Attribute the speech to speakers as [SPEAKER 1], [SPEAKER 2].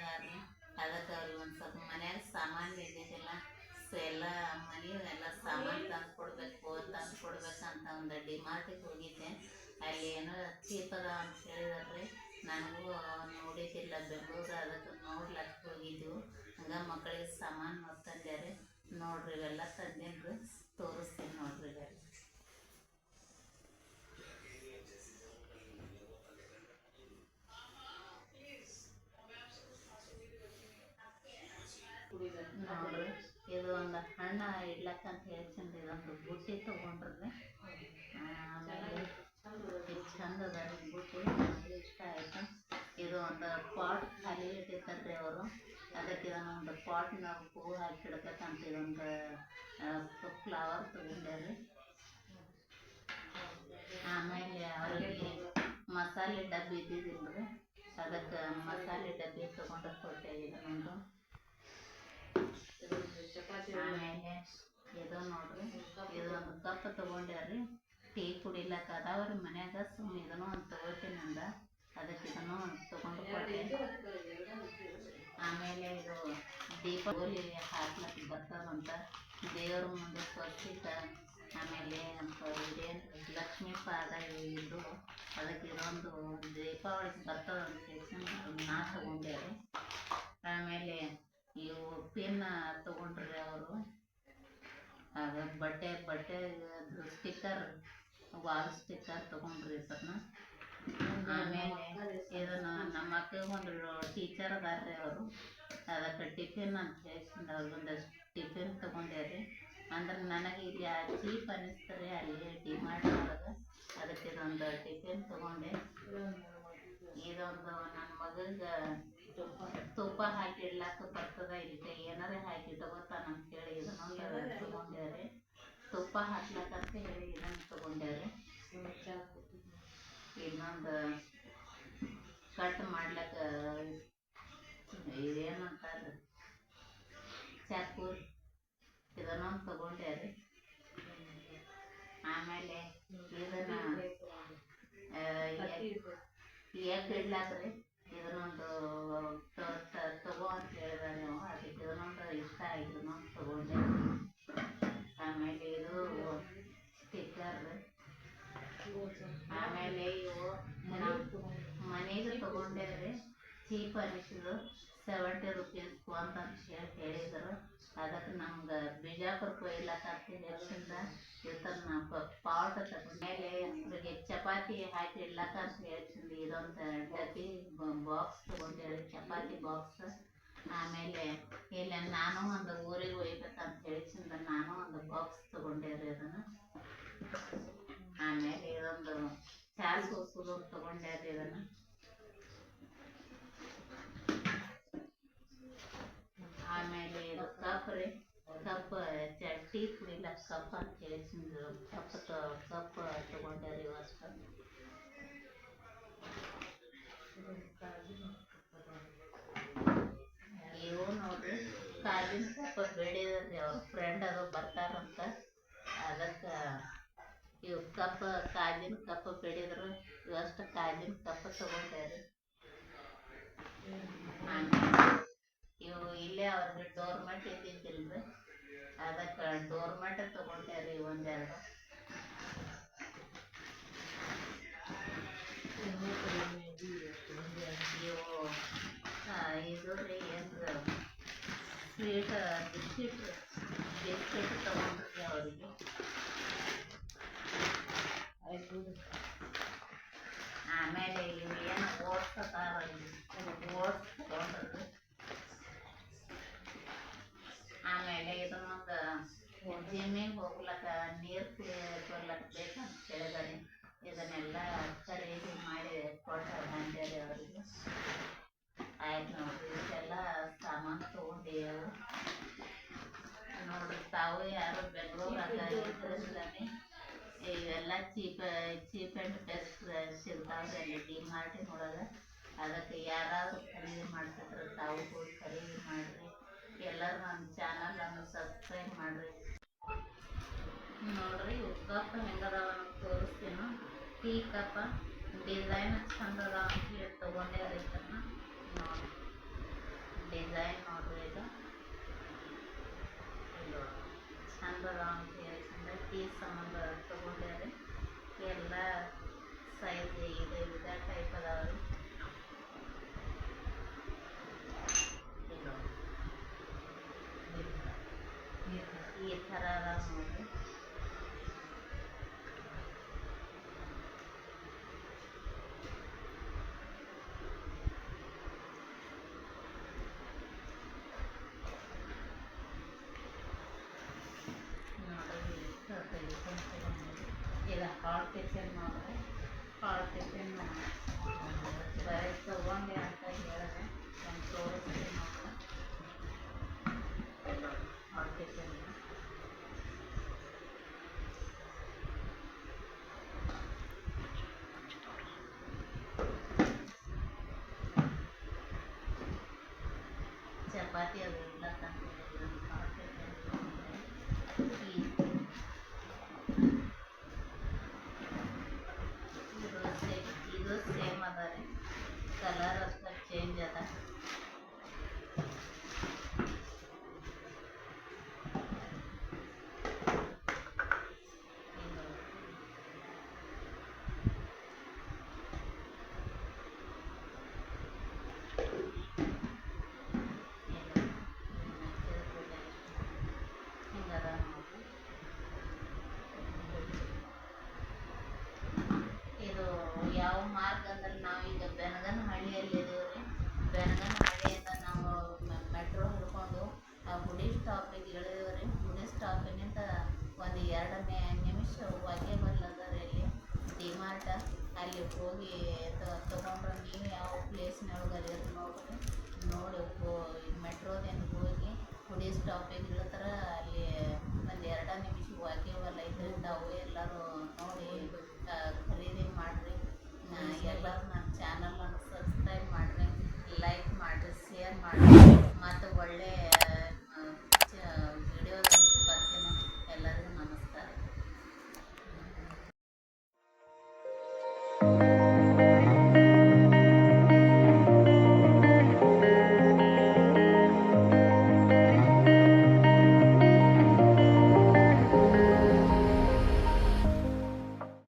[SPEAKER 1] ಅದಾರ್ರಿ. ಅದಕ್ಕೆ ಅವ್ರಿಗೆ ಒಂದು ಸ್ವಲ್ಪ ಮನ್ಯಾಗ ಸಾಮಾನು ಇದ್ದಿದ್ದಿಲ್ಲ. ಸೊ ಎಲ್ಲ ಮನೆ ಎಲ್ಲ ಸಾಮಾನು ತಂದು ಕೊಡ್ಬೇಕು ಅಂತ ಒಂದು ಡಿಮಾರ್ಟಿಗೆ ಹೋಗಿದ್ದೆ. ಅಲ್ಲಿ ಏನೋ ಚೀಪ್ ಅದ ಅಂತ ಹೇಳಿದಾರ್ರಿ. ನನಗೂ ನೋಡಿದ್ದಿಲ್ಲ ಬೆಂಗಳೂರು, ಅದಕ್ಕೆ ನೋಡ್ಲಕ್ಕೆ ಹೋಗಿದ್ದೆವು. ಹಂಗೆ ಮಕ್ಕಳಿಗೆ ಸಾಮಾನು ತಂದೆ ರೀ. ನೋಡ್ರಿ ಇವೆಲ್ಲ ತಂದೇನ್ರಿ, ತೋರಿಸ್ತೀನಿ ನೋಡ್ರಿ ಇವೆಲ್ಲ. ನೋಡ್ರಿ ಇದು ಒಂದು ಹಣ್ಣು ಇಡ್ಲಕ್ಕಂತ ಹೇಳ್ತೀನಿ. ಇದೊಂದು ಬುಟ್ಟಿ ತೊಗೊಂಡ್ರಿ. ಆಮೇಲೆ ಇದು ಚಂದ ಅದ ರೀ ಬುಟ್ಟಿ, ನನಗೆ ಇಷ್ಟ ಆಯಿತು. ಇದು ಒಂದು ಪಾಟ್ ಖಾಲಿ ಇಟ್ಟಿರ್ತಾರ್ರಿ ಅವರು. ಅದಕ್ಕೆ ಇದನ್ನೊಂದು ಪಾಟ್ನಾಗ ಹೂವು ಹಾಕಿಡ್ಬೇಕಂತ ಇದೊಂದು ಫ್ಲವರ್ ತೊಗೊಂಡೆ ರೀ. ಆಮೇಲೆ ಅವ್ರಿಗೆ ಮಸಾಲೆ ಡಬ್ಬಿ ಇದ್ದಿದ್ದಿಲ್ರಿ, ಅದಕ್ಕೆ ಮಸಾಲೆ ಡಬ್ಬಿ ತೊಗೊಂಡು ಕೊಟ್ಟೆ ಇದನ್ನೊಂದು. ಆಮೇಲೆ ಇದು ನೋಡ್ರಿ, ಇದೊಂದು ಕಪ್ ತೊಗೊಂಡ್ಯಾರ್ರಿ. ಟೀ ಕುಡಿಲಕ್ಕ ಅದಾವ್ರಿ ಮನ್ಯಾಗ. ಸುಮ್ಮನೆ ಇದನ್ನು ಒಂದು ತೊಗೋತೀನಿ ಅಂದ, ಅದಕ್ಕೆ ಇದನ್ನು ಒಂದು ತೊಗೊಂಡು ಕೊಟ್ಟೆ. ಆಮೇಲೆ ಇದು ದೀಪಾವಳಿ ಹಾಕ್ಲಕ್ಕೆ ಬರ್ತದಂತ, ದೇವ್ರ ಮುಂದೆ ಸ್ವಸ್ತಿಕ, ಆಮೇಲೆ ಇದೇನು ಲಕ್ಷ್ಮೀ ಪಾದ ಇದು, ಅದಕ್ಕೆ ಇದೊಂದು ದೀಪಾವಳಿಗೆ ಬರ್ತದಂತ ಹೇಳಿ ನಾ ತೊಗೊಂಡೇರಿ. ಆಮೇಲೆ ಇವು ಪಿನ್ ತೊಗೊಂಡ್ರಿ ಅವರು. ಅದು ಬಟ್ಟೆ ಸ್ಟಿಕ್ಕರ್, ವಾಲ್ ಸ್ಟಿಕ್ಕರ್ ತೊಗೊಂಡ್ರಿ ಇದನ್ನ. ಆಮೇಲೆ ಇದನ್ನು ನಮ್ಮ ಮಕ್ಕಳಿಗೆ ಒಂದು ಟೀಚರ್ ಅದಾರ್ರಿ ಅವರು. ಅದಕ್ಕೆ ಟಿಫಿನ್ ಅಂತ ಹೇಳ್ಕೊಂಡು ಅವ್ರಿಗೊಂದಷ್ಟು ಟಿಫಿನ್ ತೊಗೊಂಡೇರಿ. ಅಂದ್ರೆ ನನಗೆ ಇಲ್ಲಿ ಚೀಪ್ ಅನ್ನಿಸ್ತಾರೆ ಅಲ್ಲಿ ಡಿಮಾರ್ಟ್ ಒಳಗೆ. ಅದಕ್ಕೆ ಇದೊಂದು ಟಿಫಿನ್ ತೊಗೊಂಡೆ. ಇದೊಂದು ನನ್ನ ಮಗಗೆ ತುಪ್ಪ ಹಾಕಿ ಇಡ್ಲಾಕ ಬರ್ತದ, ಇಲ್ಲಿ ಏನಾರೇ ಹಾಕಿ ತಗೋತಾನ ಅಂತ ಹೇಳಿ ಇದನ್ನೊಂದು ತೊಗೊಂಡ್ಯಾರೆ. ತುಪ್ಪ ಹಾಕ್ಲಕ್ಕಂತ ಹೇಳಿ ಇದನ್ನು ತೊಗೊಂಡ್ಯಾರೆ. ಇನ್ನೊಂದು ಕಟ್ ಮಾಡ್ಲಕ್ಕ ಇದೇನಂತಾರೆ ಚಾಕು, ಇದನ್ನೊಂದು ತೊಗೊಂಡ್ಯಾರೆ. ಆಮೇಲೆ ಇದನ್ನ ಎಗ್ ಇಡ್ಲಾಕ್ರಿ, ಇದನ್ನೊಂದು ತಗೋ ಅಂತ ಹೇಳಿದ ನೀವು. ಅದಕ್ಕೆ ಇದನ್ನೊಂದು ಇಷ್ಟ ಆಗಿ ಇದನ್ನೊಂದು ತೊಗೊಂಡೆ. ಆಮೇಲೆ ಇದು ಸ್ಟಿಕ್ಕರ್. ಆಮೇಲೆ ಇವು ಮನೆಗೆ ತೊಗೊಂಡೇವ್ರಿ, ಚೀಪ್ ಅನಿಸಿದ್ರು. 70 ರೂಪೀಸ್ ಅಂತ ಹೇಳಿದ್ರು. ಅದಕ್ಕೆ ನಮ್ಗೆ ಬಿಜಾಪುರಕ್ಕೆ ಒಯ್ಲಕ್ಕಂತ ಹೆಚ್ಚಿಂದ ಇವತ್ತನ್ನ ಪಾಟ್ ಮೇಲೆ ಇವ್ರಿಗೆ ಚಪಾತಿ ಹಾಕಿ ಇಡ್ಲಕ್ಕಂತ ಹೇಳ್ತೀನಿ. ಇದೊಂದು ಡಬ್ಬಿ ಬಾಕ್ಸ್ ತೊಗೊಂಡೇಳಿ, ಚಪಾತಿ ಬಾಕ್ಸ್. ಆಮೇಲೆ ಇಲ್ಲ ನಾನು ಒಂದು ಊರಿಗೆ ಒಯ್ಬೇಕಂತ ಹೇಳ್ಚಿಂದ ನಾನು ಒಂದು ಬಾಕ್ಸ್ ತೊಗೊಂಡೇರಿ ಅದನ್ನು. ಆಮೇಲೆ ಇದೊಂದು ಚಾ ಸೋಸೋದು ತೊಗೊಂಡೇರಿ ಇದನ್ನು. ಆಮೇಲೆ ಇದು ಕಪ್ ರೀ, ಕಪ್ ಟೀ ಕುಡಿಲಕ್ಕ ಕಪ್ ಅಂತ ಹೇಳ್ಸಿದ್ರು. ಕಪ್ ತೊಗೊಂಡಾರಿ ಇವತ್ತು. ಇವು ನೋಡ್ರಿ ಕಾಜಿನ ಕಪ್ ಬೇಡಿದ್ರಿ, ಅವ್ರ ಫ್ರೆಂಡ್ ಅದು ಬರ್ತಾರಂತ. ಅದಕ್ಕೆ ಇವು ಕಾಜಿನ ಕಪ್ ಬೇಡಿದ್ರು. ಇವಷ್ಟು ಕಾಜಿನ ಕಪ್ ತೊಗೊಂಡಾರಿ. ಇವು ಇಲ್ಲೇ ಅವ್ರಿಗೆ ಡೋರ್ಮೆಟ್ ಇದ್ದಿದ್ದಿಲ್ರಿ, ಅದಕ್ಕೆ ಡೋರ್ಮೆಟ್ ತೊಗೊಂಡಾರಿ ಒಂದೆರಡು. ಇವು ಇದು ರೀ ಏನು ಸ್ವೀಟ್ ಬಿಸ್ಕಿಟ್ ತೊಗೊಂಡ್ರಿ ಅವರಿಗೆ. ಆಮೇಲೆ ಇವು ಏನು ಓಟ್ಸ್ ಅದಾವಲ್ರಿ, ಓಟ್ಸ್ ತೊಗೊಂಡ್ರಿ. ಆಮೇಲೆ ಇದನ್ನೊಂದು ಜಿಮ್ಮಿಗೆ ಹೋಗ್ಲಕ್ಕ ನೀರು ಕುಡಿಯೋರ್ಲಕ್ಕ ಬೇಕಂತ ಹೇಳಿದಾರೆ. ಇದನ್ನೆಲ್ಲ ಖರೀದಿ ಮಾಡಿ ಕೊಟ್ಟು ಬಂದೇರಿ ಅವರಿಗೆ. ಆಯ್ತು ನೋಡ್ರಿ, ಇದೆಲ್ಲ ಸಾಮಾನು ತೊಗೊಂಡೇವು ನೋಡ್ರಿ. ತಾವು ಯಾರು ಬೆಂಗಳೂರಾಗ ಇದ್ರಲ್ಲೇ ಇವೆಲ್ಲ ಚೀಪ್ ಆ್ಯಂಡ್ ಬೆಸ್ಟ್ ಸಿಗ್ತಾವ್ರಿ ಅಲ್ಲಿ ಡಿಮಾರ್ಟಿನೊಳಗೆ. ಅದಕ್ಕೆ ಯಾರಾದರೂ ಖರೀದಿ ಮಾಡ್ತಿದ್ರೆ ತಾವು ಹೋಗಿ ಖರೀದಿ ಮಾಡಿರಿ. ಎಲ್ಲರೂ ನನ್ನ ಚಾನಲನ್ನು ಸಬ್ಸ್ಕ್ರೈಬ್ ಮಾಡಿರಿ. ನೋಡ್ರಿ ಇವು ಕಪ್ ಹೆಂಗದಾವ ಅನ್ನೋದು ತೋರಿಸ್ತೀನಿ. ಟೀ ಕಪ್ ಡಿಸೈನ್ ಚಂದ ಅದಾವ ಅಂತ ಹೇಳಿ ತೊಗೊಂಡೇ ಇದನ್ನು ನೋಡಿ. ಸಾಮಾನು ತೊಗೊಂಡೇವ್ರಿ. ಎಲ್ಲ ಸೈಜ್ ವಿಧ ಟೈಪ್ ಅದಾವ್ರಿ. ಈ ಥರ ಅದಾವ ನೋಡ್ರಿ. ಇದು ಹಾಲ್ ಟಿಫಿನ್ ನೋಡ್ರಿ. ಹಾಲ್ ಟಿಫಿನ್ ಬರೀ ತೊಗೊಂಡೆ ಅಂತ ಹೇಳಿದೆ. ಒಂದು ತೋರಿಸ್ತೀನಿ ನೋಡ್ರಿ. ಹಾಲ್ ಟಿಫಿನ್ ಚಪಾತಿ ಅದು ಇಲ್ಲ ತಂದಿದ್ದೀವಿ. ಹಾಲ್ ಟಿಫಿನ್ ಇದು ಸೇಮ್ ಅದ ರೀ. ಕಲರ್ ಅಷ್ಟೇ ಚೇಂಜ್ ಅದ. ಹಿಂಗದ ನೋಡ್ರಿ. ಇದು ಯಾವ ಮಾರ್ಗ ಅಂದ್ರೆ ನಾವೀಗ ಬೆನಗನಹಳ್ಳಿಯಲ್ಲಿ ಇದೀವಿ. ಬೆನಗನಹಳ್ಳಿಯಿಂದ ನಾವು ಮೆಟ್ರೋ ಹಿಡ್ಕೊಂಡು ಗುಡಿ ಸ್ಟಾಪಿಗೆ ಇಳಿದೀವ್ರಿ. ಗುಡಿ ಸ್ಟಾಪಿನಿಂದ ಒಂದು 2 ನಿಮಿಷ ವಾಗೇಬಲ್ ಅದ ರೀ. ಇಲ್ಲಿ ಡಿಮಾರ್ಟ್ ಅಲ್ಲಿ ಹೋಗಿ ತೊಗೊಂಡ್ರೆ ನೀವು ಯಾವ ಪ್ಲೇಸ್ನೊಳಗೆ ಅದಿರಿ ನೋಡ್ರಿ. ನೋಡಿ ಮೆಟ್ರೋದಿಂದ ಹೋಗಿ ಗುಡಿ ಸ್ಟಾಪಿಗೆ ಇಳಿದ್ರೆ ಅಲ್ಲಿ ಒಂದು 2 ನಿಮಿಷ ವಾಗೇಬಲ್ ಐತ್ರಿಂದ ಅವು ಎಲ್ಲರೂ ನೋಡಿ ಖರೀದಿ ಮಾಡಿರಿ. ಎಲ್ಲರೂ ನನ್ನ ಚಾನಲನ್ನು ಸಬ್ಸ್ಕ್ರೈಬ್ ಮಾಡಿರಿ, ಲೈಕ್ ಮಾಡಿರಿ, ಶೇರ್ ಮಾಡಿರಿ. ಮತ್ತು ಒಳ್ಳೆ ವಿಡಿಯೋದೊಂದಿಗೆ ಬರ್ತೀನಿ. ಎಲ್ಲರಿಗೂ ನಮಸ್ಕಾರ.